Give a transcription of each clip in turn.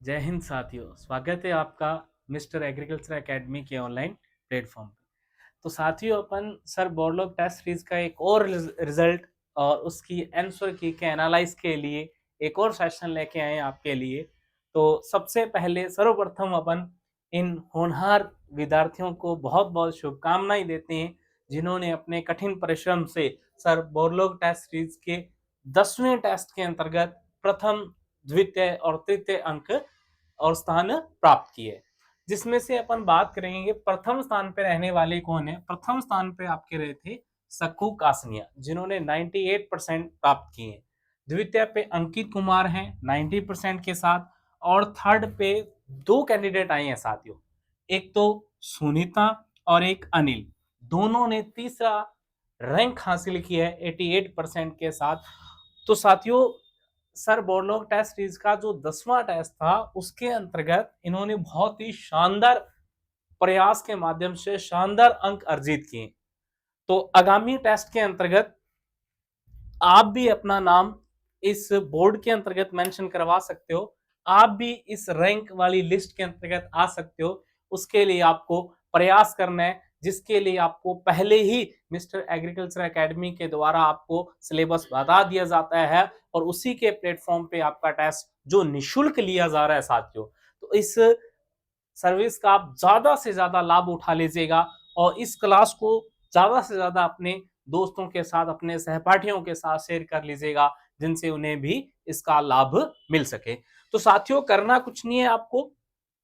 जय हिंद साथियों, स्वागत है आपका मिस्टर एग्रीकल्चर एकेडमी के ऑनलाइन प्लेटफॉर्म पे। तो साथियों, अपन सर बोरलॉग टेस्ट सीरीज का एक और रिजल्ट और उसकी आंसर की के एनालाइज के लिए एक और सेशन लेके आए हैं आपके लिए। तो सबसे पहले सर्वप्रथम अपन इन होनहार विद्यार्थियों को बहुत बहुत शुभकामनाएं देते हैं, जिन्होंने अपने कठिन परिश्रम से सर बोरलॉग टेस्ट सीरीज के 10वें टेस्ट के अंतर्गत प्रथम, द्वितीय और तृतीय अंक और स्थान प्राप्त किए। जिसमें से अपन बात करेंगे, प्रथम स्थान पे रहने वाले कौन है। प्रथम स्थान पे आपके रहे थे सक्कू कासनिया, जिन्होंने 98% प्राप्त किए। द्वितीय पे अंकित कुमार हैं 90% के साथ। और थर्ड पे दो कैंडिडेट आए हैं साथियों, एक तो सुनीता और एक अनिल। दोनों ने तीसरा रैंक हासिल किया है 88% के साथ। तो साथियों, सर बोरलॉग टेस्ट सीरीज का जो 10वां टेस्ट था, उसके अंतर्गत इन्होंने बहुत ही शानदार प्रयास के माध्यम से शानदार अंक अर्जित किए। तो आगामी टेस्ट के अंतर्गत आप भी अपना नाम इस बोर्ड के अंतर्गत मेंशन करवा सकते हो। आप भी इस रैंक वाली लिस्ट के अंतर्गत आ सकते हो। उसके लिए आपको प्रयास करना है, जिसके लिए आपको पहले ही मिस्टर एग्रीकल्चर एकेडमी के द्वारा आपको सिलेबस बता दिया जाता है और उसी के प्लेटफॉर्म पे आपका टेस्ट जो निशुल्क लिया जा रहा है साथियों। तो इस सर्विस का आप ज्यादा से ज्यादा लाभ उठा लीजिएगा और इस क्लास को ज्यादा से ज्यादा अपने दोस्तों के साथ, अपने सहपाठियों के साथ शेयर कर लीजिएगा, जिनसे उन्हें भी इसका लाभ मिल सके। तो साथियों, करना कुछ नहीं है आपको।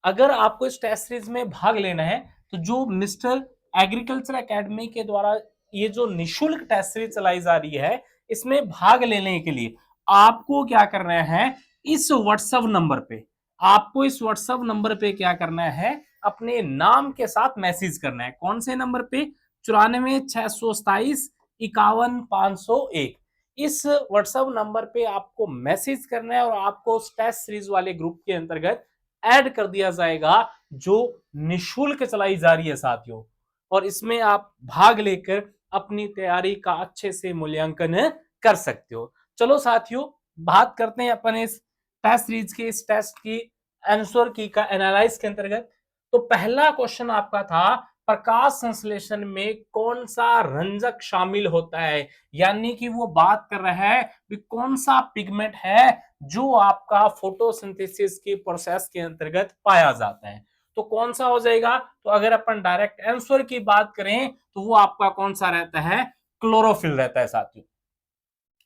अगर आपको इस टेस्ट सीरीज में भाग लेना है, तो जो मिस्टर एग्रीकल्चर एकेडमी के द्वारा ये जो निशुल्क टेस्ट सीरीज चलाई जा रही है, इसमें भाग लेने के लिए आपको क्या करना है, इस व्हाट्सएप नंबर पे आपको इस व्हाट्सएप नंबर पे क्या करना है, अपने नाम के साथ मैसेज करना है। कौन से नंबर पे? 94 627 51 501। इस व्हाट्सएप नंबर पे आपको मैसेज करना है और आपको टेस्ट सीरीज वाले ग्रुप के अंतर्गत ऐड कर दिया जाएगा, जो निशुल्क चलाई जा रही है साथियों। और इसमें आप भाग लेकर अपनी तैयारी का अच्छे से मूल्यांकन कर सकते हो। चलो साथियों, बात करते हैं अपन इस टेस्ट सीरीज के इस टेस्ट की आंसर की का एनालाइज के अंतर्गत। तो पहला क्वेश्चन आपका था, प्रकाश संश्लेषण में कौन सा रंजक शामिल होता है। यानी कि वो बात कर रहा है कि कौन सा पिगमेंट है जो आपका फोटोसिंथेसिस की प्रोसेस के अंतर्गत पाया जाता है। तो कौन सा हो जाएगा? तो अगर अपन डायरेक्ट आंसर की बात करें, तो वो आपका कौन सा रहता है? क्लोरोफिल रहता है साथियों।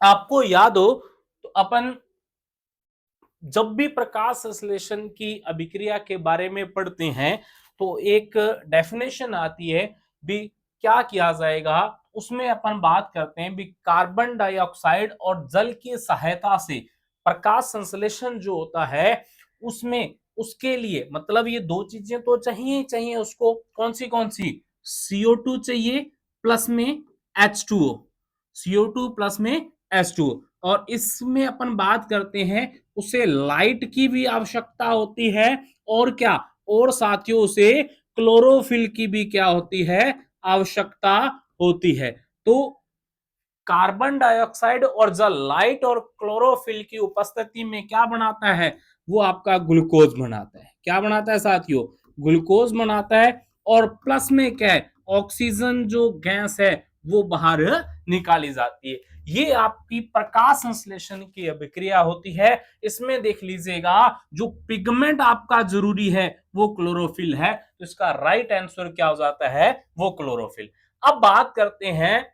आपको याद हो तो अपन जब भी प्रकाश संश्लेषण की अभिक्रिया के बारे में पढ़ते हैं, तो एक डेफिनेशन आती है भी, क्या किया जाएगा उसमें अपन बात करते हैं भी, कार्बन डाइऑक्साइड और जल की सहायता से प्रकाश संश्लेषण जो होता है, उसमें उसके लिए मतलब ये दो चीजें तो चाहिए ही चाहिए उसको। कौन सी? CO2 चाहिए, प्लस में H2O। CO2 प्लस में H2O। और इसमें अपन बात करते हैं, उसे लाइट की भी आवश्यकता होती है। और क्या? और साथियों, उसे क्लोरोफिल की भी क्या होती है? आवश्यकता होती है। तो कार्बन डाइऑक्साइड और जल लाइट और क्लोरोफिल की उपस्थिति में क्या बनाता है? वो आपका ग्लूकोज बनाता है। क्या बनाता है साथियों? ग्लूकोज बनाता है। और प्लस में क्या है? ऑक्सीजन जो गैस है वो बाहर निकाली जाती है। ये आपकी प्रकाश संश्लेषण की अभिक्रिया होती है। इसमें देख लीजिएगा, जो पिगमेंट आपका जरूरी है वो क्लोरोफिल है। तो इसका राइट आंसर क्या हो जाता है? वो क्लोरोफिल। अब बात करते हैं,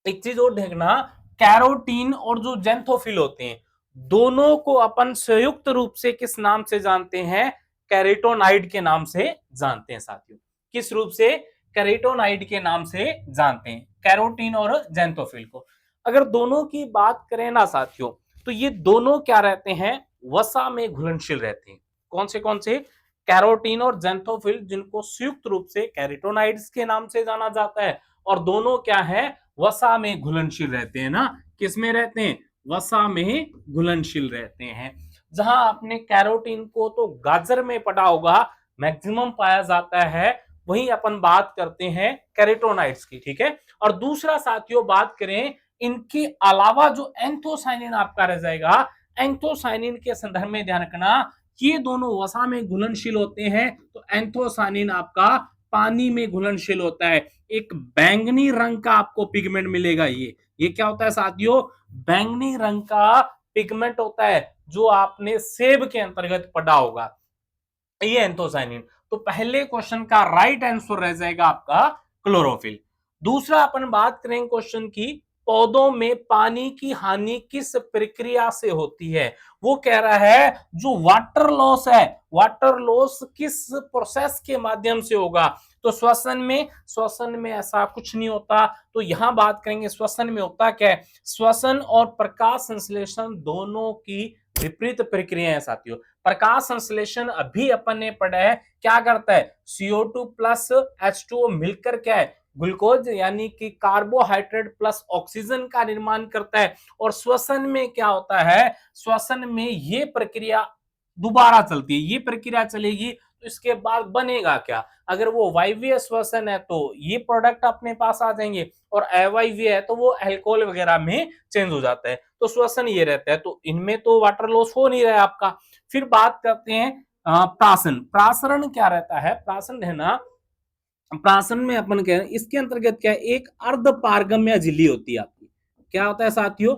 एक चीज और देखना, कैरोटीन और जो जेंथोफिल होते हैं, दोनों को अपन संयुक्त रूप से किस नाम से जानते हैं? कैरेटोनाइड के नाम से जानते हैं साथियों। किस रूप से? कैरेटोनाइड के नाम से जानते हैं कैरोटीन और जेंथोफिल को। अगर दोनों की बात करें ना साथियों, तो ये दोनों क्या रहते हैं? वसा में घुलनशील रहते हैं। कौन से? कैरोटीन और जेंथोफिल, जिनको संयुक्त रूप से कैरेटोनाइड्स के नाम से जाना जाता है। और दोनों क्या है? वसा में घुलनशील रहते हैं ना। किस में रहते हैं? वसा में घुलनशील रहते हैं। जहां आपने कैरोटीन को तो गाजर में पढ़ा होगा, मैक्सिमम पाया जाता है, वहीं अपन बात करते हैं कैरेटोनाइड्स की। ठीक है। और दूसरा साथियों, बात करें इनके अलावा जो एंथोसाइनिन आपका रह जाएगा, एंथोसाइनिन के संदर्भ में ध्यान रखना, ये दोनों वसा में घुलनशील होते हैं, तो एंथोसानिन आपका पानी में घुलनशील होता है। एक बैंगनी रंग का आपको पिगमेंट मिलेगा। ये क्या होता है साथियों? बैंगनी रंग का पिगमेंट होता है, जो आपने सेब के अंतर्गत पढ़ा होगा, ये एंथोसाइनिन। तो पहले क्वेश्चन का राइट आंसर रह जाएगा आपका क्लोरोफिल। दूसरा अपन बात करेंगे क्वेश्चन की, पौधों में पानी की हानि किस प्रक्रिया से होती है? वो कह रहा है जो वाटर लॉस है, वाटर लॉस किस प्रोसेस के माध्यम से होगा? तो श्वसन में ऐसा कुछ नहीं होता। तो यहां बात करेंगे श्वसन में होता क्या है। श्वसन और प्रकाश संश्लेषण दोनों की विपरीत प्रक्रिया है साथियों। प्रकाश संश्लेषण अभी अपन ने पढ़ा है, क्या करता है, CO2 प्लस H2O मिलकर क्या है, ग्लूकोज यानी कि कार्बोहाइड्रेट प्लस ऑक्सीजन का निर्माण करता है। और श्वसन में क्या होता है, श्वसन में ये प्रक्रिया दोबारा चलती है। ये प्रक्रिया चलेगी तो इसके बाद बनेगा क्या, अगर वो वायवीय श्वसन है तो ये प्रोडक्ट अपने पास आ जाएंगे, और अवायवीय है तो वो अल्कोहल वगैरह में चेंज हो जाता है। तो श्वसन ये रहता है, तो इनमें तो वाटर लॉस हो नहीं रहा है आपका। फिर बात करते हैं प्राशन। प्रासरण क्या रहता है? प्राशन है ना, प्राशन में अपन कह रहे हैं इसके अंतर्गत क्या है, एक अर्ध पारगम्य झिल्ली होती है आपकी। क्या होता है साथियों?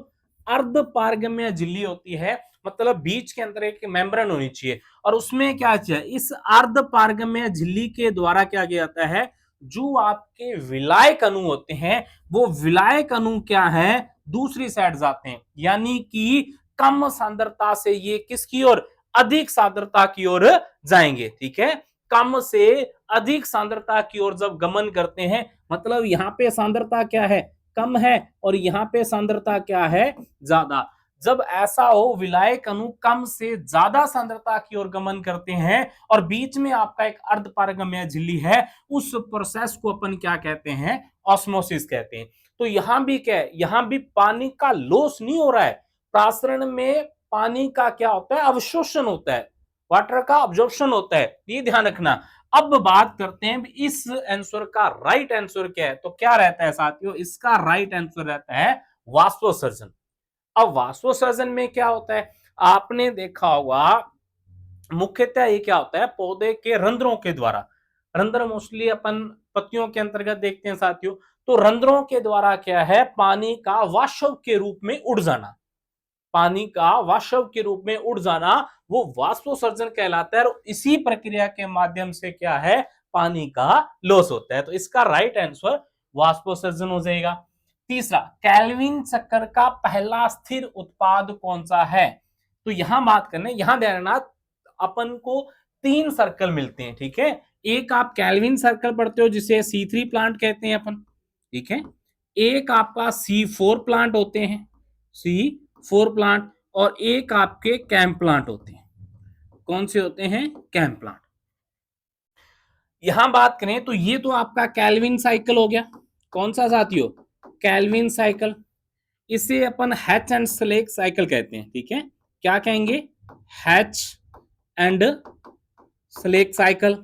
अर्ध पारगम्य झिल्ली होती है, मतलब बीच के अंदर एक मेम्ब्रेन होनी चाहिए, और उसमें क्या चाहिए, इस अर्ध पारगम्य झिल्ली के द्वारा क्या किया जाता है, जो आपके विलायक अणु होते हैं, वो विलायक अणु क्या है, दूसरी साइड जाते हैं, यानी कि कम सांद्रता से ये किसकी ओर, अधिक सांद्रता की ओर जाएंगे। ठीक है, कम से अधिक सांद्रता की ओर जब गमन करते हैं, मतलब यहाँ पे सांद्रता क्या है, कम है, और यहाँ पे सांद्रता क्या है, ज्यादा। जब ऐसा हो, विलायक अणु कम से ज्यादा सांद्रता की ओर गमन करते हैं और बीच में आपका एक अर्धपारगम्य झिल्ली है, उस प्रोसेस को अपन क्या कहते हैं, ऑस्मोसिस कहते हैं। तो यहां भी क्या है, यहां भी पानी का लॉस नहीं हो रहा है। प्रासरण में पानी का क्या होता है, अवशोषण होता है, वाटर का अब्जॉर्प्शन होता है, ये ध्यान रखना। अब बात करते हैं इस आंसर का राइट आंसर क्या है। तो क्या रहता है साथियों, इसका राइट आंसर रहता है वाष्पोत्सर्जन। अब वाष्पोत्सर्जन में क्या होता है, आपने देखा होगा मुख्यतः ये क्या होता है, पौधे के रंध्रों के द्वारा, रंध्र मोस्टली अपन पत्तियों के अंतर्गत देखते हैं साथियों। तो रंध्रों के द्वारा क्या है, पानी का वाष्प के रूप में उड़ जाना, पानी का वाष्प के रूप में उड़ जाना, वो वाष्पोत्सर्जन कहलाता है। और इसी प्रक्रिया के माध्यम से क्या है, पानी का लॉस होता है। तो इसका राइट आंसर वाष्पोत्सर्जन हो जाएगा। तीसरा, केल्विन चक्र का पहला स्थिर उत्पाद कौन सा है? तो यहां बात करने, यहां ध्यान रखना, अपन को 3 सर्कल मिलते हैं। ठीक है, एक आप केल्विन सर्कल पढ़ते हो जिसे C3 प्लांट कहते हैं अपन। ठीक है, एक आपका C4 प्लांट होते हैं, C4 प्लांट, और एक आपके कैम्प प्लांट होते हैं। कौन से होते हैं? Camp plant. यहां बात करें तो ये तो आपका केल्विन साइकिल हो गया। कौन सा साथियों? Kelvin cycle. इसे अपन हैच एंड स्लेक साइकिल कहते हैं। ठीक है, क्या कहेंगे? Hatch and Slack cycle.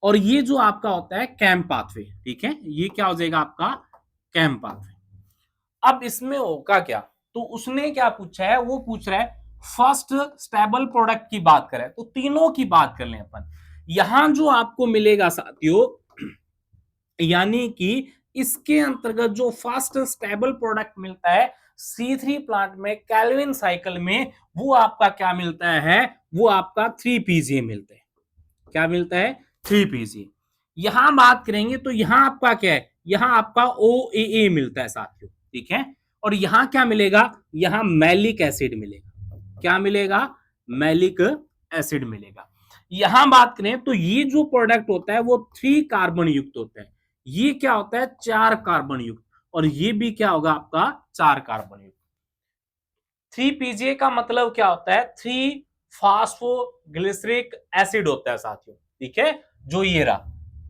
और ये जो आपका होता है कैम्प पाथवे। ठीक है, ये क्या हो जाएगा आपका? Camp pathway. अब इसमें होगा क्या, तो उसने क्या पूछा है, वो पूछ रहा है फर्स्ट स्टेबल प्रोडक्ट की बात करें, तो तीनों की बात कर लें अपन। यहां जो आपको मिलेगा साथियों, यानी कि इसके अंतर्गत जो फर्स्ट स्टेबल प्रोडक्ट मिलता है C3 प्लांट में, केल्विन साइकिल में, वो आपका क्या मिलता है, वो आपका 3PGA मिलता है। क्या मिलता है? 3PGA। यहां बात करेंगे तो यहां आपका क्या है, यहां आपका OAA मिलता है साथियों। ठीक है, और यहां क्या मिलेगा, यहां मैलिक एसिड मिलेगा। क्या मिलेगा? मैलिक एसिड मिलेगा। यहां बात करें तो ये जो प्रोडक्ट होता है वो 3 कार्बन युक्त होता है। ये क्या होता है? 4 कार्बन युक्त। और ये भी क्या होगा आपका? 4 कार्बन युक्त। 3PGA का मतलब क्या होता है? 3 फास्फोग्लिसरिक एसिड होता है साथियों। ठीक है, जो ये रहा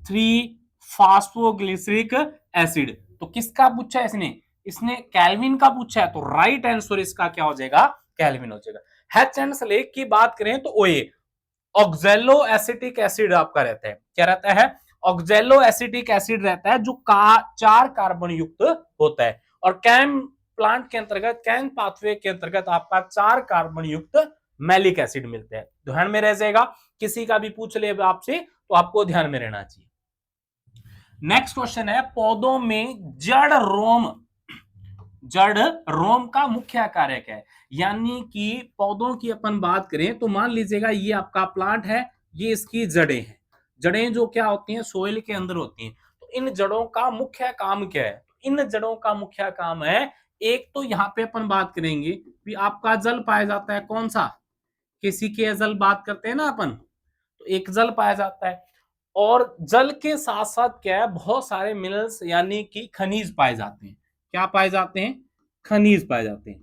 3 फास्फोग्लिसरिक एसिड। तो किसका पूछा है इसने? इसने केल्विन का पूछा है, तो राइट आंसर इसका क्या हो जाएगा? केल्विन हो जाएगा। हैच एंड स्लेक की बात करें तो ओए, ऑक्जेलो एसिटिक एसिड आपका रहता है। क्या रहता है? ऑक्जेलो एसिटिक एसिड रहता है, जो 4 कार्बन युक्त होता है। और कैम प्लांट के अंतर्गत, कैन पाथवे के अंतर्गत आपका 4 कार्बन युक्त मैलिक एसिड मिलते हैं। ध्यान में रह जाएगा, किसी का भी पूछ ले आपसे तो आपको ध्यान में रहना चाहिए। नेक्स्ट क्वेश्चन है, पौधों में जड़ रोम का मुख्य कार्य क्या है? यानी कि पौधों की अपन बात करें तो मान लीजिएगा ये आपका प्लांट है, ये इसकी जड़ें हैं। जड़ें जो क्या होती हैं, सोइल के अंदर होती हैं। तो इन जड़ों का मुख्य काम क्या है? इन जड़ों का मुख्य काम है, एक तो यहाँ पे अपन बात करेंगे कि आपका जल पाया जाता है, कौन सा? किसी के जल बात करते हैं ना अपन, तो एक जल पाया जाता है। और जल के साथ साथ क्या है, बहुत सारे मिनरल्स यानी कि खनिज पाए जाते हैं। क्या पाए जाते हैं? खनिज पाए जाते हैं।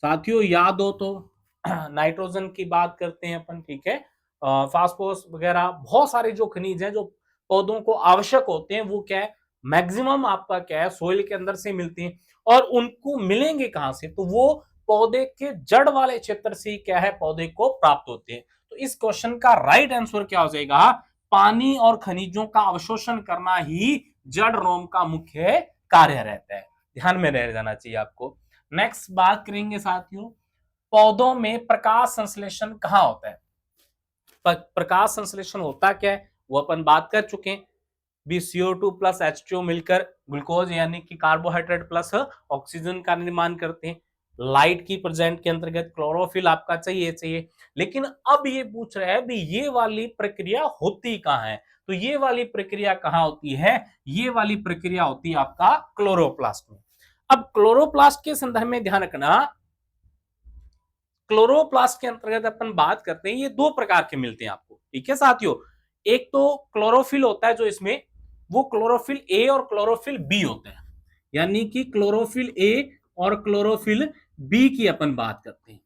साथियों याद हो तो नाइट्रोजन की बात करते हैं अपन, ठीक है, फास्फोरस वगैरह, बहुत सारे जो खनिज हैं जो पौधों को आवश्यक होते हैं, वो क्या है, मैक्सिमम आपका क्या है, सोइल के अंदर से मिलती हैं। और उनको मिलेंगे कहां से? तो वो पौधे के जड़ वाले क्षेत्र से क्या है, पौधे को प्राप्त होते हैं। तो इस क्वेश्चन का राइट आंसर क्या हो जाएगा? पानी और खनिजों का अवशोषण करना ही जड़ रोम का मुख्य कार्य रहता है। ध्यान में रह जाना चाहिए आपको। नेक्स्ट बात करेंगे साथियों, पौधों में प्रकाश संश्लेषण कहां होता है? प्रकाश संश्लेषण होता क्या है वो अपन बात कर चुके हैं। भी CO2 प्लस H2O मिलकर ग्लूकोज यानी कि कार्बोहाइड्रेट प्लस ऑक्सीजन का निर्माण करते हैं। लाइट की प्रेजेंट के अंतर्गत क्लोरोफिल आपका चाहिए। लेकिन अब ये पूछ रहा है भी ये वाली प्रक्रिया होती कहां है? तो ये वाली प्रक्रिया कहां होती है? ये वाली प्रक्रिया होती है आपका क्लोरोप्लास्ट में। अब क्लोरोप्लास्ट के संदर्भ में ध्यान रखना, क्लोरोप्लास्ट के अंतर्गत अपन बात करते हैं, ये दो प्रकार के मिलते हैं आपको, ठीक है साथियों। एक तो क्लोरोफिल होता है जो इसमें, वो क्लोरोफिल ए और क्लोरोफिल बी होता है। यानी कि क्लोरोफिल ए और क्लोरोफिल बी की अपन बात करते हैं।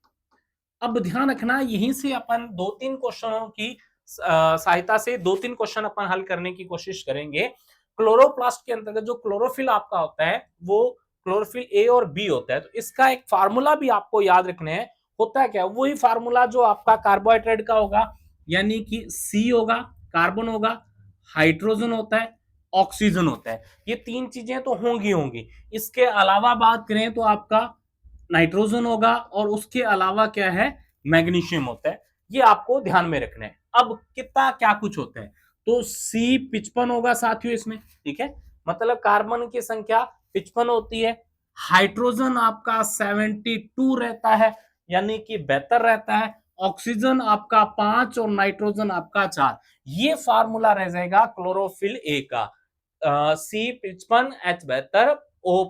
अब ध्यान रखना, यहीं से अपन दो तीन क्वेश्चनों की सहायता से दो तीन क्वेश्चन अपन हल करने की कोशिश करेंगे। क्लोरोप्लास्ट के अंतर्गत जो क्लोरोफिल आपका होता है वो क्लोरोफिल ए और बी होता है। तो इसका एक फार्मूला भी आपको याद रखने हैं। होता क्या, वही फार्मूला जो आपका कार्बोहाइड्रेट का होगा, यानी कि सी होगा, कार्बन होगा, हाइड्रोजन होता है, ऑक्सीजन होता है। ये तीन चीजें तो होंगी। इसके अलावा बात करें तो आपका नाइट्रोजन होगा और उसके अलावा क्या है, मैग्नीशियम होता है। ये आपको ध्यान में रखना है। अब कितना क्या कुछ होता है, तो सी 55 होगा साथियों इसमें, ठीक है, मतलब कार्बन की संख्या 55 होती है। हाइड्रोजन आपका 72 रहता है, यानी कि बेहतर रहता है। ऑक्सीजन आपका 5 और नाइट्रोजन आपका 4। ये फार्मूला रह जाएगा क्लोरोफिल ए का, सी 55, H 72, ओ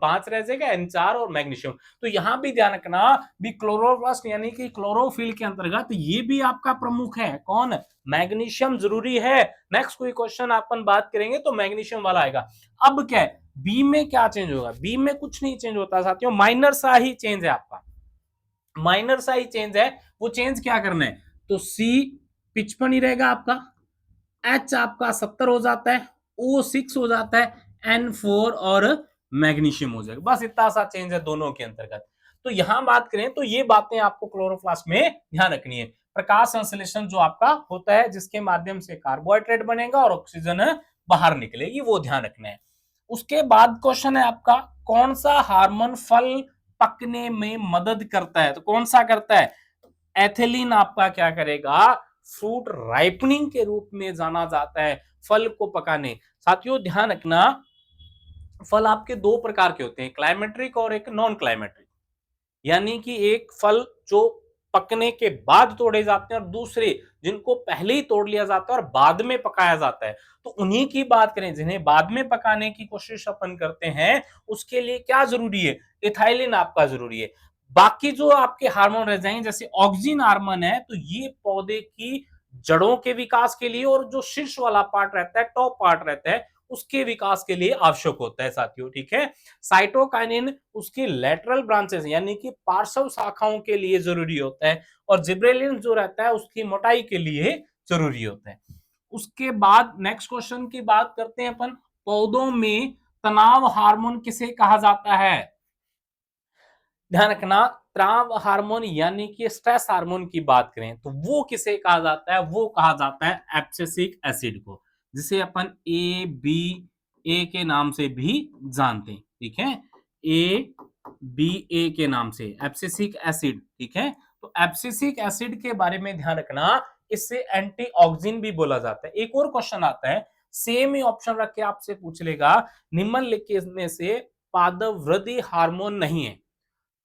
5 रह जाएगा, N 4 और मैग्नीशियम। तो यहां भी ध्यान रखना भी क्लोरोप्लास्ट यानी कि क्लोरोफिल के अंतर्गत ये भी आपका प्रमुख है, कौन? मैग्नीशियम जरूरी है। नेक्स्ट कोई क्वेश्चन अपन बात करेंगे तो मैग्नीशियम वाला आएगा। अब क्या है, बी में क्या चेंज होगा? बी में कुछ नहीं चेंज होता साथियों, माइनर सा ही चेंज है आपका, माइनर सा ही चेंज है। वो चेंज क्या करना है, तो सी 55 ही रहेगा आपका, एच आपका 70 हो जाता है, O6 हो जाता है, N4 और मैग्नीशियम हो जाएगा। बस इतना सा चेंज है दोनों के अंतर्गत। तो यहां बात करें तो ये बातें आपको क्लोरोप्लास्ट में ध्यान रखनी है। प्रकाश संश्लेषण जो आपका होता है जिसके माध्यम से कार्बोहाइड्रेट बनेगा और ऑक्सीजन बाहर निकलेगी, वो ध्यान रखना है। उसके बाद क्वेश्चन है आपका, कौन सा हार्मोन फल पकने में मदद करता है? तो कौन सा करता है? एथिलीन आपका क्या करेगा, फ्रूट राइपनिंग के रूप में जाना जाता है फल को पकाने। साथियों ध्यान रखना, फल आपके दो प्रकार के होते हैं, क्लाइमेट्रिक और एक नॉन क्लाइमेट्रिक। यानी कि एक फल जो पकने के बाद तोड़े जाते हैं और दूसरे जिनको पहले ही तोड़ लिया जाता है और बाद में पकाया जाता है। तो उन्हीं की बात करें जिन्हें बाद में पकाने की कोशिश अपन करते हैं, उसके लिए क्या जरूरी है, इथाइलिन आपका जरूरी है। बाकी जो आपके हार्मोन रह जाएंगे जैसे ऑक्सिन हार्मोन है, तो ये पौधे की जड़ों के विकास के लिए और जो शीर्ष वाला पार्ट रहता है, टॉप पार्ट रहता है, उसके विकास के लिए आवश्यक होता है साथियों, ठीक है। साइटोकाइनिन उसकी लेटरल ब्रांचेस यानी कि पार्श्व शाखाओं के लिए जरूरी होता है और जिब्रेलिन जो रहता है उसकी मोटाई के लिए जरूरी होता है। उसके बाद नेक्स्ट क्वेश्चन की बात करते हैं अपन, पौधों में तनाव हार्मोन किसे कहा जाता है? ध्यान रखना, तनाव हार्मोन यानी कि स्ट्रेस हार्मोन की बात करें तो वो किसे कहा जाता है? वो कहा जाता है एब्सिसिक एसिड को, जिसे अपन ए के नाम से भी जानते हैं, ठीक है, ए बी ए के नाम से एब्सिसिक एसिड, ठीक है। तो एब्सिसिक एसिड के बारे में ध्यान रखना, इससे एंटीऑक्सिन भी बोला जाता है। एक और क्वेश्चन आता है, सेम ही ऑप्शन रख के आपसे पूछ लेगा, निम्नलिखित में से पादवृद्धि हार्मोन नहीं है।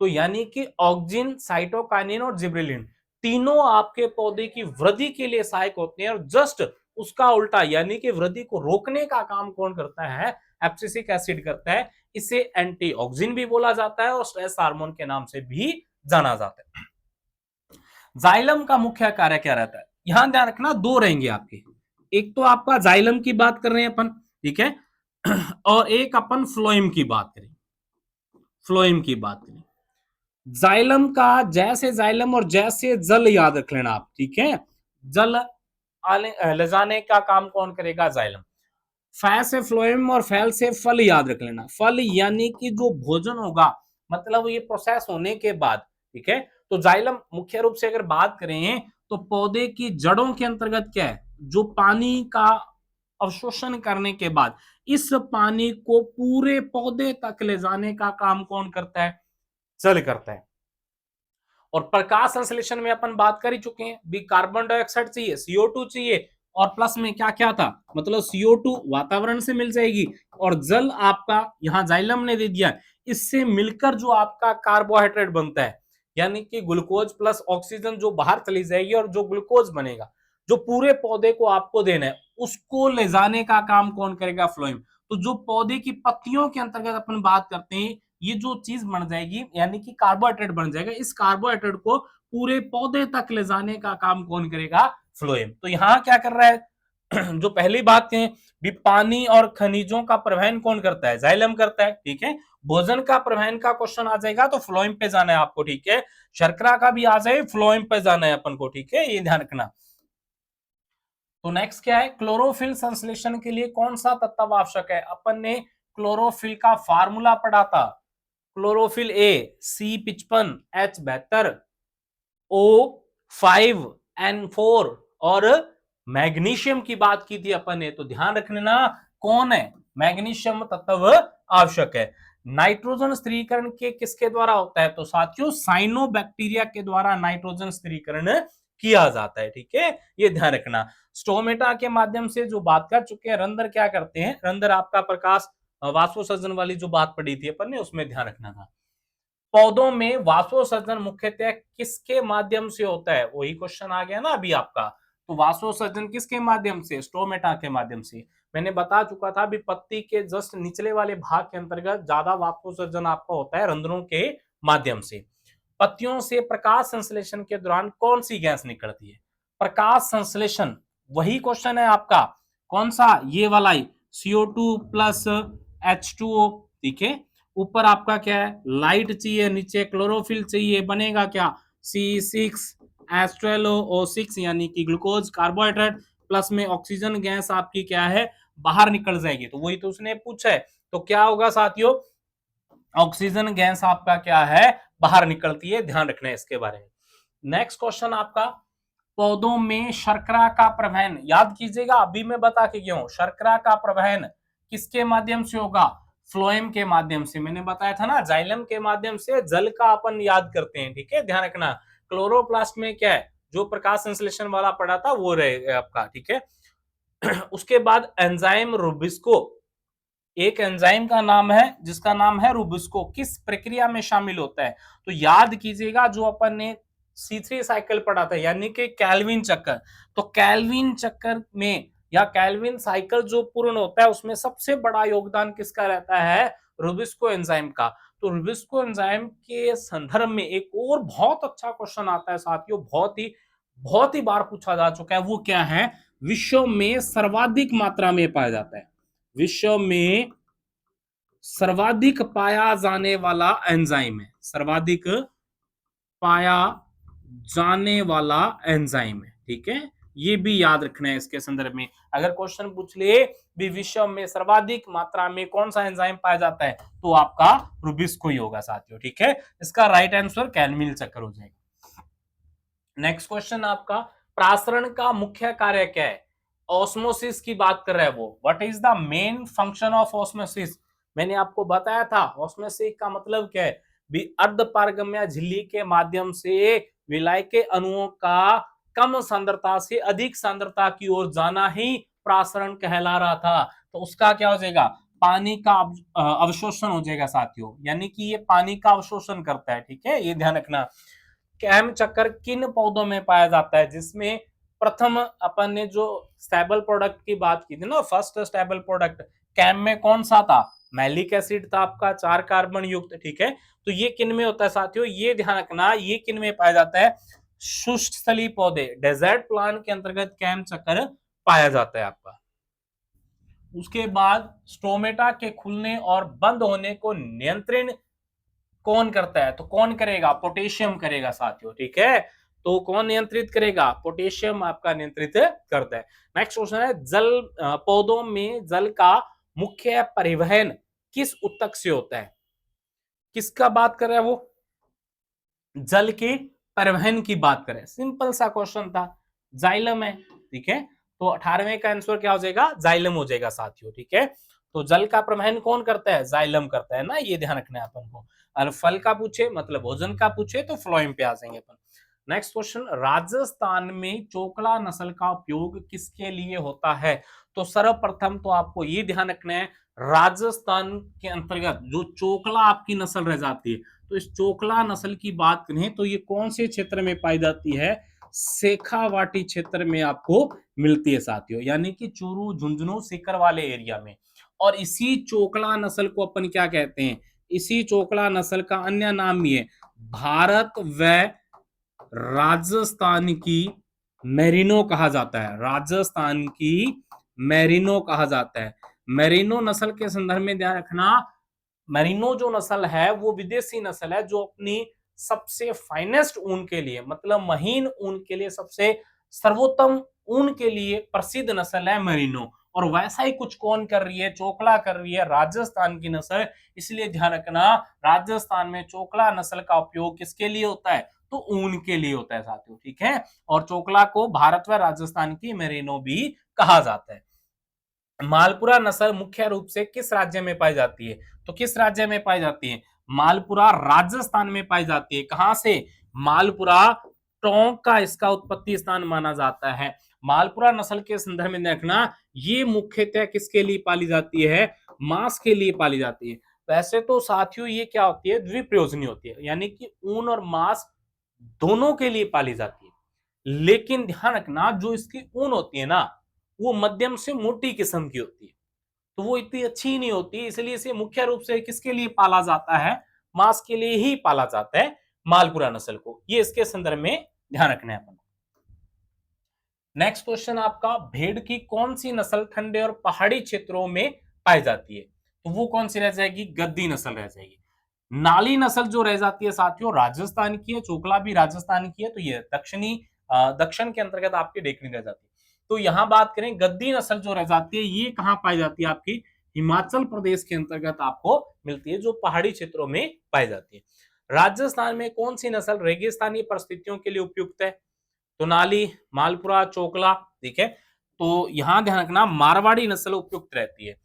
तो यानी कि ऑक्सिन, साइटोकाइनिन और जिबरेलिन तीनों आपके पौधे की वृद्धि के लिए सहायक होते हैं, और जस्ट उसका उल्टा यानी कि वृद्धि को रोकने का काम कौन करता है? एब्सिसिक एसिड करता है। इसे एंटीऑक्सिन भी बोला जाता है और स्ट्रेस हार्मोन के नाम से भी जाना जाता है। जाइलम का मुख्य कार्य क्या रहता है? यहां ध्यान रखना, दो रहेंगे आपके। एक तो आपका जाइलम की बात कर रहे हैं अपन, ठीक है, और एक अपन फ्लोएम की बात करें। फ्लोएम की बात करें, जाइलम का जैसे जाइलम और जैसे जल याद रख लेना आप, ठीक है। जल ले जाने का काम कौन करेगा? जाइलम। फै से फ्लोएम और फैल से फल याद रख लेना। फल यानी कि जो भोजन होगा, मतलब ये प्रोसेस होने के बाद, ठीक है। तो जाइलम मुख्य रूप से अगर बात करें तो पौधे की जड़ों के अंतर्गत क्या है? जो पानी का अवशोषण करने के बाद इस पानी को पूरे पौधे तक ले जाने का काम कौन करता है? जल करता है। और प्रकाश संश्लेषण में अपन बात कर ही चुके हैं, भी कार्बन डाइऑक्साइड चाहिए, CO2 चाहिए, और प्लस में क्या क्या था? मतलब CO2 वातावरण से मिल जाएगी, और जल आपका यहां जाइलम ने दे दिया, इससे मिलकर जो आपका कार्बोहाइड्रेट बनता है, यानी कि ग्लूकोज प्लस ऑक्सीजन जो बाहर चली जाएगी, और जो ग्लूकोज बनेगा, जो पूरे पौधे को आपको देना है, उसको ले जाने का काम कौन करेगा? फ्लोएम। तो जो पौधे की पत्तियों के अंतर्गत अपन बात करते हैं, ये जो चीज बन जाएगी यानी कि कार्बोहाइड्रेट बन जाएगा, इस कार्बोहाइड्रेट को पूरे पौधे तक ले जाने का काम कौन करेगा? फ्लोएम। तो यहां क्या कर रहा है? जो पहली बात है, भी पानी और खनिजों का परिवहन कौन करता है? जाइलम करता है, ठीक है। भोजन का परिवहन का क्वेश्चन आ जाएगा तो फ्लोएम पे जाना है आपको, ठीक है। शर्करा का भी आ जाए, फ्लोएम पे जाना है अपन को, ठीक है, ये ध्यान रखना। तो नेक्स्ट क्या है? क्लोरोफिल संश्लेषण के लिए कौन सा तत्व आवश्यक है? अपन ने क्लोरोफिल का फार्मूला पढ़ा था। क्लोरोफिल ए C55H72 O5N4 और मैग्नीशियम की बात की थी अपन ने। तो ध्यान रखना कौन है? मैग्नीशियम तत्व आवश्यक है। नाइट्रोजन स्थिरीकरण के किसके द्वारा होता है? तो साथियों साइनोबैक्टीरिया के द्वारा नाइट्रोजन स्थिरीकरण किया जाता है, ठीक है, ये ध्यान रखना। स्टोमेटा के माध्यम से जो बात कर चुके हैं, रंध्र क्या करते हैं? रंध्र आपका प्रकाश वाष्पोत्सर्जन वाली जो बात पढ़ी थी अपन ने, उसमें ध्यान रखना था। पौधों में वाष्पोत्सर्जन मुख्यतः किसके माध्यम से होता है? वही क्वेश्चन आ गया ना अभी आपका। तो वाष्पोत्सर्जन किसके माध्यम से? स्टोमेटा के माध्यम से। मैंने बता चुका था भी पत्ती के जस्ट निचले वाले भाग के अंतर्गत ज्यादा वाष्पोत्सर्जन आपका होता है रंध्रों के माध्यम से। पत्तियों से प्रकाश संश्लेषण के दौरान कौन सी गैस निकलती है? प्रकाश संश्लेषण, वही क्वेश्चन है आपका, कौन सा? ये वाला ही, CO2 प्लस H2O, ठीक है। ऊपर आपका क्या है? लाइट चाहिए, नीचे क्लोरोफिल चाहिए, बनेगा क्या? C6H12O6 यानी कि ग्लूकोज, कार्बोहाइड्रेट, प्लस में ऑक्सीजन गैस आपकी क्या है? बाहर निकल जाएगी। तो वही तो उसने पूछा है, तो क्या होगा साथियों? ऑक्सीजन गैस आपका क्या है? बाहर निकलती है, ध्यान रखना है इसके बारे में। नेक्स्ट क्वेश्चन आपका, पौधों में शर्करा का प्रवहन याद कीजिएगा, अभी मैं बता के गया हूं, शर्करा का प्रवहन किसके माध्यम से होगा? फ्लोएम के माध्यम से। मैंने बताया था ना, जाइलम के माध्यम से जल का अपन याद करते हैं, ठीक है, ध्यान रखना। क्लोरोप्लास्ट में क्या है? जो प्रकाश संश्लेषण वाला पढ़ा था वो रहेगा आपका, ठीक है। उसके बाद एंजाइम रुबिस्को, एक एंजाइम का नाम है जिसका नाम है रुबिस्को, किस प्रक्रिया में शामिल होता है? तो याद कीजिएगा जो अपन ने C3 साइकिल पढ़ा था, यानी कि कैल्विन चक्कर। तो कैल्विन चक्कर में या कैल्विन साइकिल जो पूर्ण होता है, उसमें सबसे बड़ा योगदान किसका रहता है? रुबिस्को एंजाइम का। तो रुबिस्को एंजाइम के संदर्भ में एक और बहुत अच्छा क्वेश्चन आता है साथियों, बहुत ही बार पूछा जा चुका है, वो क्या है? विश्व में सर्वाधिक मात्रा में पाया जाता है, विश्व में सर्वाधिक पाया जाने वाला एंजाइम है, सर्वाधिक पाया जाने वाला एंजाइम है, ठीक है। ये भी याद रखना है इसके संदर्भ में। अगर क्वेश्चन पूछ ले भी विश्व में सर्वाधिक मात्रा में कौन सा एंजाइम पाया जाता है, तो आपका रुबिस्को ही होगा साथियों, ठीक है। इसका राइट आंसर कैल्विन चक्कर हो जाएगा। नेक्स्ट क्वेश्चन आपका, प्रासरण का मुख्य कार्य क्या है? ऑस्मोसिस की बात कर रहा है वो। What is the main function of osmosis? मैंने आपको बताया था ऑस्मोसिस का मतलब क्या है, भी अर्ध पारगम्य झिल्ली के माध्यम से विलाय के अणुओं का कम सांद्रता से अधिक सांद्रता की ओर जाना ही प्रासरण कहला रहा था। तो उसका क्या हो जाएगा, पानी का अवशोषण हो जाएगा साथियों, यानी कि ये पानी का अवशोषण करता है। ठीक है, ये ध्यान रखना। कैम चक्कर किन पौधों में पाया जाता है, जिसमें प्रथम अपन ने जो स्टेबल प्रोडक्ट की बात की थी ना, फर्स्ट स्टेबल प्रोडक्ट कैम में कौन सा था, मैलिक एसिड था आपका, 4 कार्बन युक्त। ठीक है, तो ये किन में होता है साथियों, ये ध्यान रखना, ये किन में पाया जाता है, शुष्क स्थलीय पौधे, डेजर्ट प्लांट के अंतर्गत कैम चक्कर पाया जाता है आपका। उसके बाद स्टोमेटा के खुलने और बंद होने को नियंत्रण कौन करता है, तो कौन करेगा, पोटेशियम करेगा साथियों। ठीक है, तो कौन नियंत्रित करेगा, पोटेशियम आपका नियंत्रित करता है। नेक्स्ट क्वेश्चन है, जल पौधों में जल का मुख्य परिवहन किस ऊतक से होता है, किसका बात कर रहा है वो, जल के परिवहन की बात करें, सिंपल सा क्वेश्चन था, जाइलम है। ठीक है, तो 18वें का आंसर क्या हो जाएगा, जाइलम हो जाएगा साथियों। ठीक है, तो जल का परिवहन कौन करता है, जाइलम करता है ना, ये ध्यान रखना है अपन को। और फल का पूछे मतलब भोजन का पूछे तो फ्लोएम पे आ जाएंगे अपन। नेक्स्ट क्वेश्चन, राजस्थान में चोकला नस्ल का उपयोग किसके लिए होता है, तो सर्वप्रथम तो आपको ये ध्यान रखना है, राजस्थान के अंतर्गत जो चोकला आपकी नस्ल रह जाती है, तो इस चोकला नस्ल की बात करें तो ये कौन से क्षेत्र में पाई जाती है, शेखावाटी क्षेत्र में आपको मिलती है साथियों, यानी कि चूरू, झुंझुनू, सीकर वाले एरिया में। और इसी चोकला नस्ल को अपन क्या कहते हैं, इसी चोकला नस्ल का अन्य नाम ये भारत व राजस्थान की मेरिनो कहा जाता है, राजस्थान की मेरिनो कहा जाता है। मेरिनो नस्ल के संदर्भ में ध्यान रखना, मेरिनो जो नस्ल है वो विदेशी नस्ल है, जो अपनी सबसे फाइनेस्ट ऊन के लिए, मतलब महीन ऊन के लिए, सबसे सर्वोत्तम ऊन के लिए प्रसिद्ध नस्ल है मेरिनो। और वैसा ही कुछ कौन कर रही है, चोकला कर रही है, राजस्थान की नस्ल। इसलिए ध्यान रखना, राजस्थान में चोकला नस्ल का उपयोग किसके लिए होता है, तो ऊन के लिए होता है साथियों। ठीक है, और चोकला को भारत व राजस्थान की मेरिनो भी कहा जाता है। मालपुरा नस्ल मुख्य रूप से किस राज्य में पाई जाती है, तो किस राज्य में पाई जाती है, मालपुरा राजस्थान में पाई जाती है। कहां से, मालपुरा टोंक का इसका उत्पत्ति स्थान माना जाता है। मालपुरा नस्ल के संदर्भ में देखना, ये मुख्यतः किसके लिए पाली जाती है, मांस के लिए पाली जाती है। वैसे तो साथियों ये क्या होती है, द्विप्रयोजनी होती है, यानी कि ऊन और मांस दोनों के लिए पाली जाती है। लेकिन ध्यान रखना, जो इसकी ऊन होती है ना, वो मध्यम से मोटी किस्म की होती है, तो वो इतनी अच्छी नहीं होती, इसलिए इसे मुख्य रूप से किसके लिए पाला जाता है, मांस के लिए ही पाला जाता है मालपुरा नस्ल को। ये इसके संदर्भ में ध्यान रखना है अपन। नेक्स्ट क्वेश्चन आपका, भेड़ की कौन सी नस्ल ठंडे और पहाड़ी क्षेत्रों में पाई जाती है, तो वो कौन सी रह जाएगी, गद्दी नस्ल रह जाएगी। नाली नस्ल जो रह जाती है साथियों राजस्थान की है, चोकला भी राजस्थान की है, तो ये दक्षिणी दक्षिण के अंतर्गत आपकी डेकनी रह जाती है। तो यहां बात करें गद्दी नस्ल जो रह जाती है, ये कहां पाई जाती है, आपकी हिमाचल प्रदेश के अंतर्गत आपको मिलती है, जो पहाड़ी क्षेत्रों में पाई जाती है। राजस्थान में कौन सी नस्ल रेगिस्तानी परिस्थितियों के लिए उपयुक्त है, तो नाली, मालपुरा, चोकला। ठीक है, तो यहां ध्यान रखना, मारवाड़ी नस्ल उपयुक्त रहती है।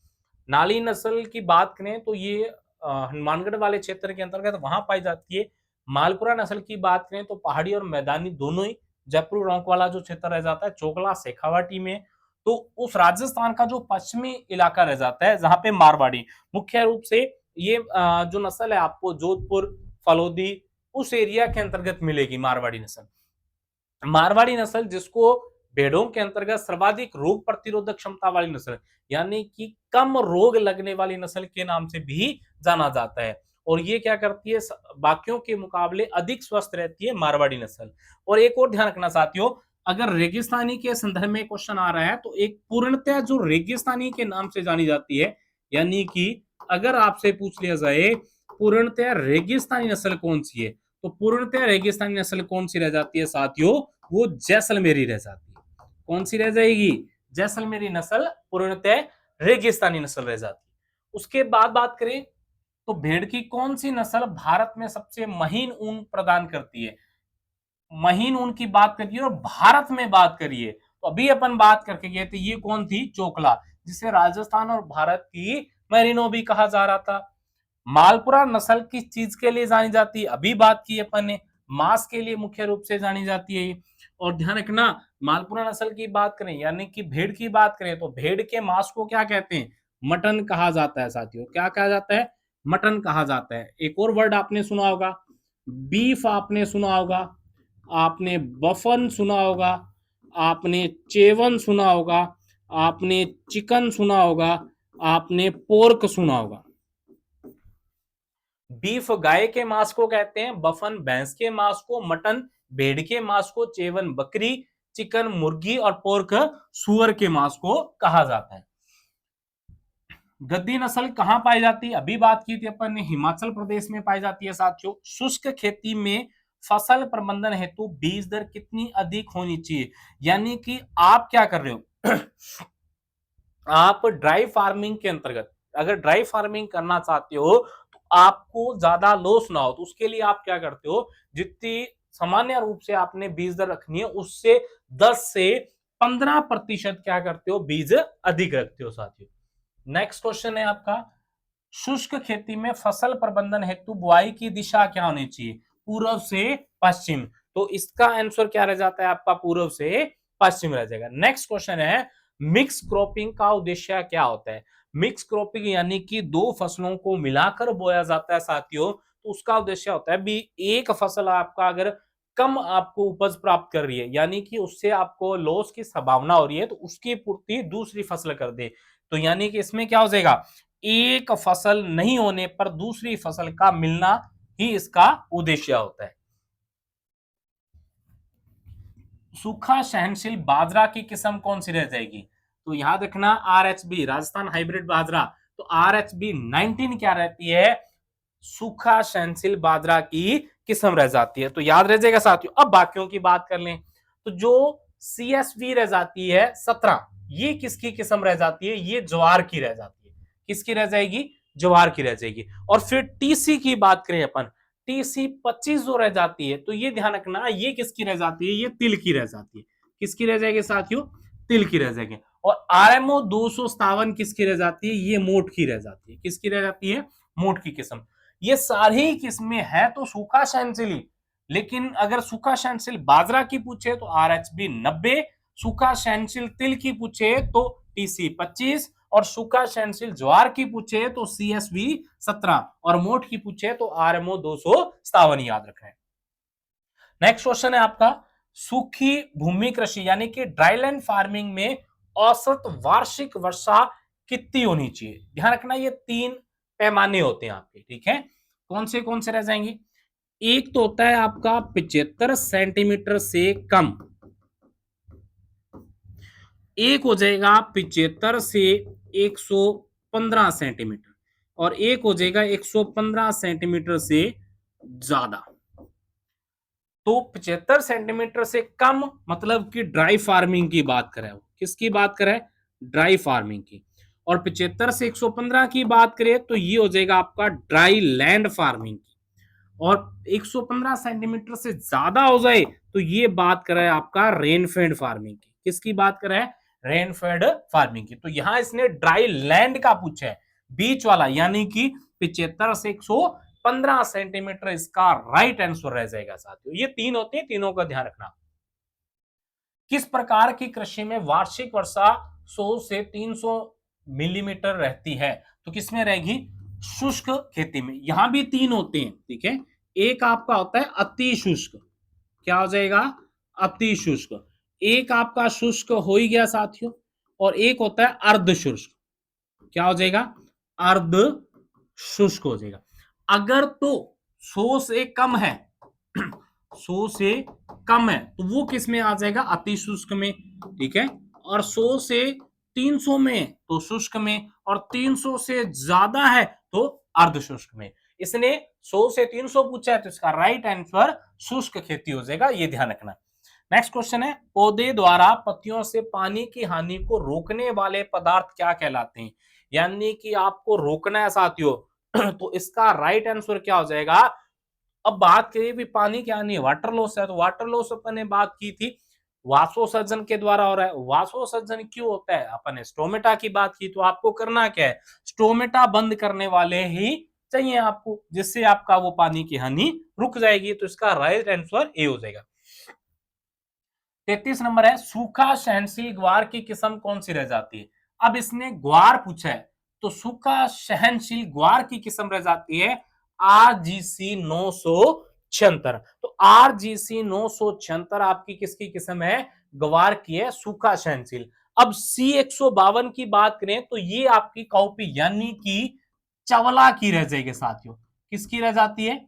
नाली नस्ल की बात करें तो ये हनुमानगढ़ वाले क्षेत्र के अंतर्गत वहां पाई जाती है। मालपुरा नस्ल की बात करें तो पहाड़ी और मैदानी दोनों ही, जयपुर रौंक वाला जो क्षेत्र रह जाता है, चोकला शेखावाटी में। तो उस राजस्थान का जो पश्चिमी इलाका रह जाता है, जहां पे मारवाड़ी मुख्य रूप से, ये जो नस्ल है आपको जोधपुर, फलोदी, उस एरिया के अंतर्गत मिलेगी मारवाड़ी नस्ल। मारवाड़ी नस्ल जिसको भेड़ों के अंतर्गत सर्वाधिक रोग प्रतिरोधक क्षमता वाली नस्ल, यानी कि कम रोग लगने वाली नस्ल के नाम से भी जाना जाता है। और ये क्या करती है, बाकियों के मुकाबले अधिक स्वस्थ रहती है मारवाड़ी नस्ल। और एक और ध्यान रखना साथियों, अगर रेगिस्तानी के संदर्भ में क्वेश्चन आ रहा है, तो एक पूर्णतः जो रेगिस्तानी के नाम से जानी जाती है, यानी कि अगर आपसे पूछ लिया जाए पूर्णतः रेगिस्तानी नस्ल कौन सी है, तो पूर्णतः रेगिस्तानी नस्ल कौन सी रह जाती है साथियों, वो जैसलमेरी रह जाती है। कौन सी रह जाएगी, जैसलमेरी नस्ल पूर्णतः रेगिस्तानी नस्ल रह जाती है। उसके बाद बात करें तो भेड़ की कौन सी नस्ल भारत में सबसे महीन ऊन प्रदान करती है, महीन ऊन की बात करिए और भारत में बात करिए, तो अभी अपन बात करके गए थे, ये कौन थी, चोकला, जिसे राजस्थान और भारत की मेरिनो भी कहा जा रहा था। मालपुरा नस्ल किस चीज के लिए जानी जाती है, अभी बात की अपन ने, मांस के लिए मुख्य रूप से जानी जाती है ये। और ध्यान रखना, मालपुरा नस्ल की बात करें यानी कि भेड़ की बात करें तो भेड़ के मांस को क्या कहते हैं? मटन कहा जाता है साथियों। क्या कहा जाता है? मटन कहा जाता है। एक और वर्ड आपने सुना होगा, बीफ आपने सुना होगा, आपने बफन सुना होगा, आपने चेवन सुना होगा, आपने चिकन सुना होगा, आपने पोर्क सुना होगा। बीफ गाय के मांस को कहते हैं, बफन भैंस के मांस को, मटन भेड़ के मांस को, चेवन बकरी, चिकन मुर्गी और पोर्क सुअर के मांस को कहा जाता है। गद्दी नस्ल कहां पाई जाती है? अभी बात की थी अपन ने, हिमाचल प्रदेश में पाई जाती है साथियों। शुष्क खेती में फसल प्रबंधन हेतु बीज दर कितनी अधिक होनी चाहिए? यानी कि आप क्या कर रहे हो आप ड्राई फार्मिंग के अंतर्गत अगर ड्राई फार्मिंग करना चाहते हो तो आपको ज्यादा लॉस ना हो, तो उसके लिए आप क्या करते हो, जितनी सामान्य रूप से आपने बीज दर रखनी है उससे 10 से 15% क्या करते हो, बीज अधिक रखते हो साथियों। नेक्स्ट क्वेश्चन है आपका, शुष्क खेती में फसल प्रबंधन हेतु बुआई की दिशा क्या होनी चाहिए? पूर्व से पश्चिम। तो इसका आंसर क्या रह जाता है आपका? पूर्व से पश्चिम रह जाएगा। नेक्स्ट क्वेश्चन है, मिक्स क्रॉपिंग का उद्देश्य क्या होता है? मिक्स क्रॉपिंग यानी कि दो फसलों को मिलाकर बोया जाता है साथियों। तो उसका उद्देश्य होता है भी एक फसल आपका अगर कम आपको उपज प्राप्त कर रही है यानी कि उससे आपको लॉस की संभावना हो रही है तो उसकी पूर्ति दूसरी फसल कर दे, तो यानी कि इसमें क्या हो जाएगा, एक फसल नहीं होने पर दूसरी फसल का मिलना ही इसका उद्देश्य होता है। सूखा सहनशील बाजरा की किस्म कौन सी रह जाएगी? तो याद रखना आरएचबी, राजस्थान हाइब्रिड बाजरा। तो आरएचबी 19 क्या रहती है? सूखा सहनशील बाजरा की किस्म रह जाती है। तो याद रह जाएगा साथियों। अब बाकियों की बात कर लें तो जो सीएसवी रह जाती है 17, ये किसकी किस्म रह जाती है? ये ज्वार की रह जाती है। किसकी रह जाएगी? ज्वार की रह जाएगी। और फिर टीसी की बात करें अपन, टीसी 25 जो रह जाती है तो ये ध्यान रखना, ये किसकी रह जाती है? ये तिल की रह जाती है। किसकी रह जाएगी साथियों? तिल की रह जाएगी। और आरएमओ 257 किसकी रह जाती है? ये मोठ की रह जाती है। किसकी रह जाती है? मोठ की किस्म। ये सारी किस्में है तो सूखा सहनशील, लेकिन अगर सूखा सहनशील बाजरा की पूछे तो आरएचबी 90, सूखा सहनशील तिल की पूछे तो टीसी 25 और सूखा सहनशील ज्वार की पूछे तो सीएसवी 17 और मोठ की पूछे तो आरएमओ 257 याद रखें। नेक्स्ट क्वेश्चन है आपका, सूखी भूमि कृषि यानी कि ड्राईलैंड फार्मिंग में औसत वार्षिक वर्षा कितनी होनी चाहिए? ध्यान रखना ये 3 पैमाने होते हैं आपके, ठीक है। कौन से रह जाएंगे? एक तो होता है आपका 75 सेंटीमीटर से कम, एक हो जाएगा 75 से 115 सेंटीमीटर और एक हो जाएगा 115 सेंटीमीटर से ज्यादा। तो 75 सेंटीमीटर से कम मतलब कि ड्राई फार्मिंग की बात करें, किसकी बात करें? ड्राई फार्मिंग की। और 75 से 115 की बात करें तो ये हो जाएगा आपका ड्राई लैंड फार्मिंग की। और 115 सेंटीमीटर से ज्यादा हो जाए तो ये बात कर रहा है आपका रेनफेड फार्मिंग की। किसकी बात कर रहा है? रेनफेड फार्मिंग की। तो यहां इसने ड्राई लैंड का पूछा है, बीच वाला, यानी कि 75 से 115 सेंटीमीटर इसका राइट आंसर रह जाएगा साथियों। ये 3 होते हैं, तीनों का ध्यान रखना। किस प्रकार की कृषि में वार्षिक वर्षा 100 से 300 मिलीमीटर रहती है? तो किसमें रहेगी? शुष्क खेती में। यहां भी 3 होते हैं, ठीक है। एक आपका होता है अति शुष्क, क्या हो जाएगा? अति शुष्क। एक आपका शुष्क हो ही गया साथियों, और एक होता है अर्ध शुष्क, क्या हो जाएगा? अर्ध शुष्क हो जाएगा। अगर तो 100 से कम है 100 से कम है तो वो किस में आ जाएगा? अति शुष्क में, ठीक है। और 100 से 300 में तो शुष्क में, और 300 से ज्यादा है तो अर्ध शुष्क में। इसने 100 से 300 पूछा है तो इसका राइट आंसर शुष्क खेती हो जाएगा, ये ध्यान रखना। नेक्स्ट क्वेश्चन है, पौधे द्वारा पत्तियों से पानी की हानि को रोकने वाले पदार्थ क्या कहलाते हैं? यानी कि आपको रोकना है साथियों तो इसका राइट आंसर क्या हो जाएगा? अब बात करिए भी पानी क्या नहीं, वाटर लॉस है, तो वाटर लॉस अपन ने बात की थी वाष्पोत्सर्जन के द्वारा हो रहा है। वाष्पोत्सर्जन क्यों होता है? अपन ने स्टोमेटा की बात की, तो आपको करना क्या है? स्टोमेटा बंद करने वाले ही चाहिए आपको, जिससे आपका वो पानी की हानि रुक जाएगी। तो इसका राइट आंसर ए हो जाएगा। 33 नंबर है, सूखा सहनशील ग्वार की किस्म कौन सी रह जाती है। अब इसने ग्वार पूछा है, तो सूखा सहनशील ग्वार की किस्म रह जाती है RGC 976। तो RGC 976 आपकी किसकी किस्म है, ग्वार की है, सूखा सहनशील। अब C152 की बात करें तो ये आपकी कॉपी यानी कि चवला की रह जाएगी साथियों। किसकी रह जाती है,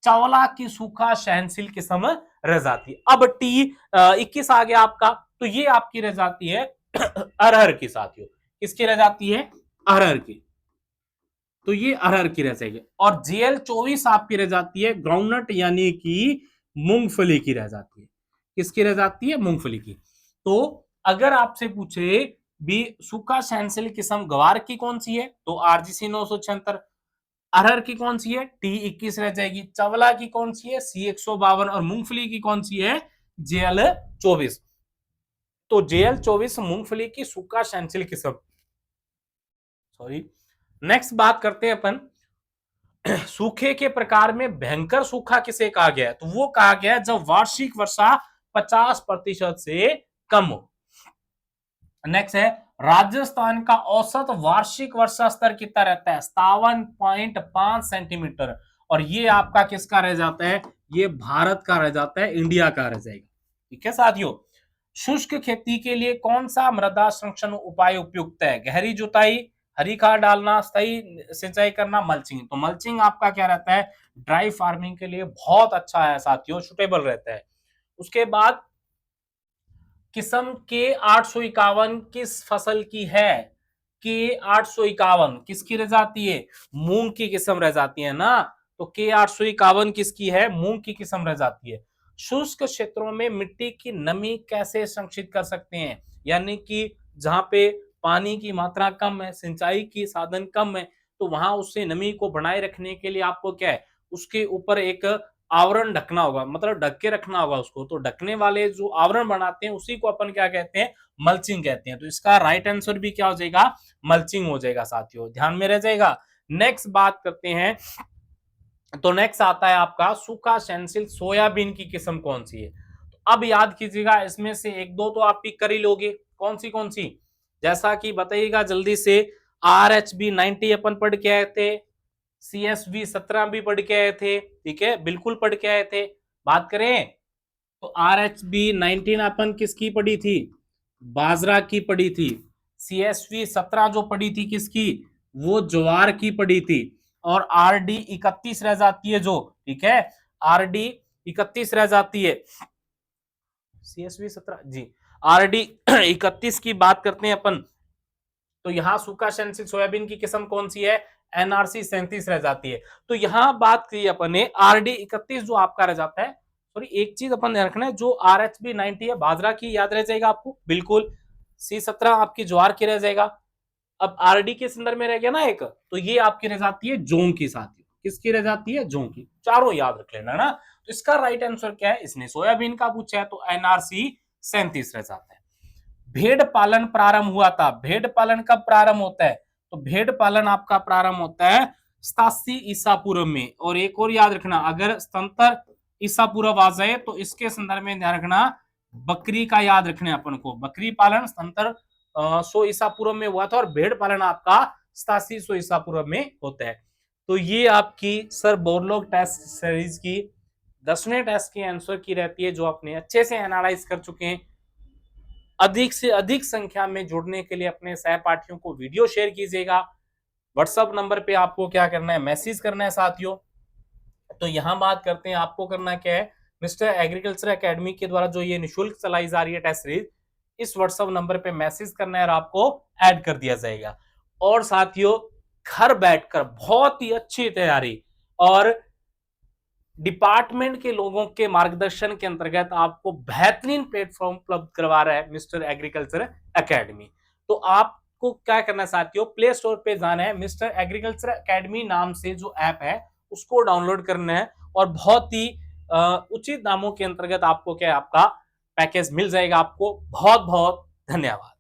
चवला की सूखा सहनशील किस्म रह जाती है। अब T21 आ गया आपका, तो ये आपकी रह जाती है अरहर की साथियों। किसकी रह जाती है, अरहर की। तो ये अरहर की रह जाएगी। और GL24 आपकी रह जाती है ग्राउंडनट यानी कि मूंगफली की रह जाती है। किसकी रह जाती है, मूंगफली की। तो अगर आपसे पूछे भी सूखा सहनशील किस्म ग्वार की कौन सी है, तो RGC 976। अरहर की कौन सी है, T21 रह जाएगी। चवला की कौन सी है, C152। और मूंगफली की कौन सी है, JL24। तो JL24 मूंगफली की सूखा सहनशील किस्म। सॉरी, नेक्स्ट बात करते हैं अपन सूखे के प्रकार में भयंकर सूखा किसे कहा गया है, तो वो कहा गया है जब वार्षिक वर्षा 50% से कम हो। नेक्स्ट है, राजस्थान का औसत वार्षिक वर्षा स्तर कितना रहता है, 57.5 सेंटीमीटर। और ये आपका किसका रह जाता है, ये भारत का रह जाता है, इंडिया का रह जाएगा। ठीक है साथियों। शुष्क खेती के लिए कौन सा मृदा संरक्षण उपाय उपयुक्त है, गहरी जुताई, हरी खाद डालना, स्थायी सिंचाई करना, मल्चिंग। तो मल्चिंग आपका क्या रहता है, ड्राई फार्मिंग के लिए बहुत अच्छा है साथियों, सुटेबल रहता है। उसके बाद किस्म के 851 किस फसल की है, के 851 किसकी रह जाती है, मूंग की किस्म रह जाती है ना। तो के 851 किसकी है, मूंग की किस्म रह जाती है। शुष्क क्षेत्रों में मिट्टी की नमी कैसे संरक्षित कर सकते हैं, यानी कि जहां पे पानी की मात्रा कम है, सिंचाई की साधन कम है, तो वहां उससे नमी को बनाए रखने के लिए आपको क्या है, उसके ऊपर एक आवरण ढकना होगा, मतलब ढक के रखना होगा उसको। तो ढकने वाले जो आवरण बनाते हैं उसी को अपन क्या कहते हैं, मल्चिंग कहते हैं। तो इसका राइट आंसर भी क्या हो जाएगा, मल्चिंग हो जाएगा साथियों, ध्यान में रह जाएगा। नेक्स्ट बात करते हैं, तो नेक्स्ट आता है आपका सूखा सहनशील सोयाबीन की किस्म कौन सी है। तो अब याद कीजिएगा, इसमें से एक दो तो आप पिक कर ही लोगे, कौन सी, जैसा कि बताइएगा जल्दी से। RHB 90 अपन पढ़ के आए थे, CSV 17 भी पढ़ के आए थे, ठीक है, बिल्कुल पढ़ के आए थे। बात करें तो RHB 19 अपन किसकी पढ़ी थी, बाजरा की पढ़ी थी। CSV 17 जो पढ़ी थी किसकी, वो ज्वार की पढ़ी थी। और RD 31 रह जाती है जो, ठीक है, RD 31 रह जाती है। CSV 17 जी, RD 31 की बात करते हैं अपन, तो यहां सूखा सहनशील सोयाबीन की किस्म कौन सी है, NRC 37 रह जाती है। तो यहां बात की अपन ने RD 31 जो आपका रह जाता है। सॉरी, एक चीज अपन ध्यान रखना है, जो RHB 90 है बाजरा की याद रह जाएगा आपको, बिल्कुल। C17 आपकी ज्वार की रह जाएगा। अब RD के संदर्भ में रह गया ना एक, तो ये आपकी रह जाती है जोंग की साथी। किसकी रह जाती है, जोंग की। चारों याद रख लेना ना। तो इसका राइट आंसर क्या है, इसने सोयाबीन का पूछा है, तो NRC 37 रह जाता है। भेड़ पालन प्रारंभ हुआ था, भेड़ पालन कब प्रारंभ होता है, तो भेड़ पालन आपका प्रारंभ होता है 87 ईसा पूर्व में। और एक और याद रखना, अगर स्तंतर ईसा पूर्व आ जाए तो इसके संदर्भ में ध्यान रखना, बकरी का याद रखने अपन को, बकरी पालन स्तंतर 100 ईसा पूर्व में हुआ था, और भेड़ पालन आपका 8700 ईसा पूर्व में होता है। तो ये आपकी सर बोरलॉग टेस्ट सीरीज की 10वें टेस्ट के आंसर की रहती है, जो आपने अच्छे से एनालाइज कर चुके हैं। अधिक से अधिक संख्या में जुड़ने के लिए अपने सहपाठियों को वीडियो शेयर कीजिएगा। व्हाट्सएप नंबर पे आपको क्या करना है, मैसेज करना है साथियों। तो यहां बात करते हैं आपको करना क्या है, मिस्टर एग्रीकल्चर एकेडमी के द्वारा जो ये निःशुल्क चलाई जा रही है टेस्ट सीरीज, इस व्हाट्सएप नंबर पे मैसेज करना है और आपको ऐड कर दिया जाएगा। और साथियों, घर बैठकर बहुत ही अच्छी तैयारी और डिपार्टमेंट के लोगों के मार्गदर्शन के अंतर्गत आपको बेहतरीन प्लेटफॉर्म उपलब्ध करवा रहा है मिस्टर एग्रीकल्चर एकेडमी। तो आपको क्या करना है साथियों, प्ले स्टोर पे जाना है, मिस्टर एग्रीकल्चर एकेडमी नाम से जो ऐप है उसको डाउनलोड करना है, और बहुत ही उचित दामों के अंतर्गत आपको क्या है, आपका पैकेज मिल जाएगा। आपको बहुत बहुत धन्यवाद।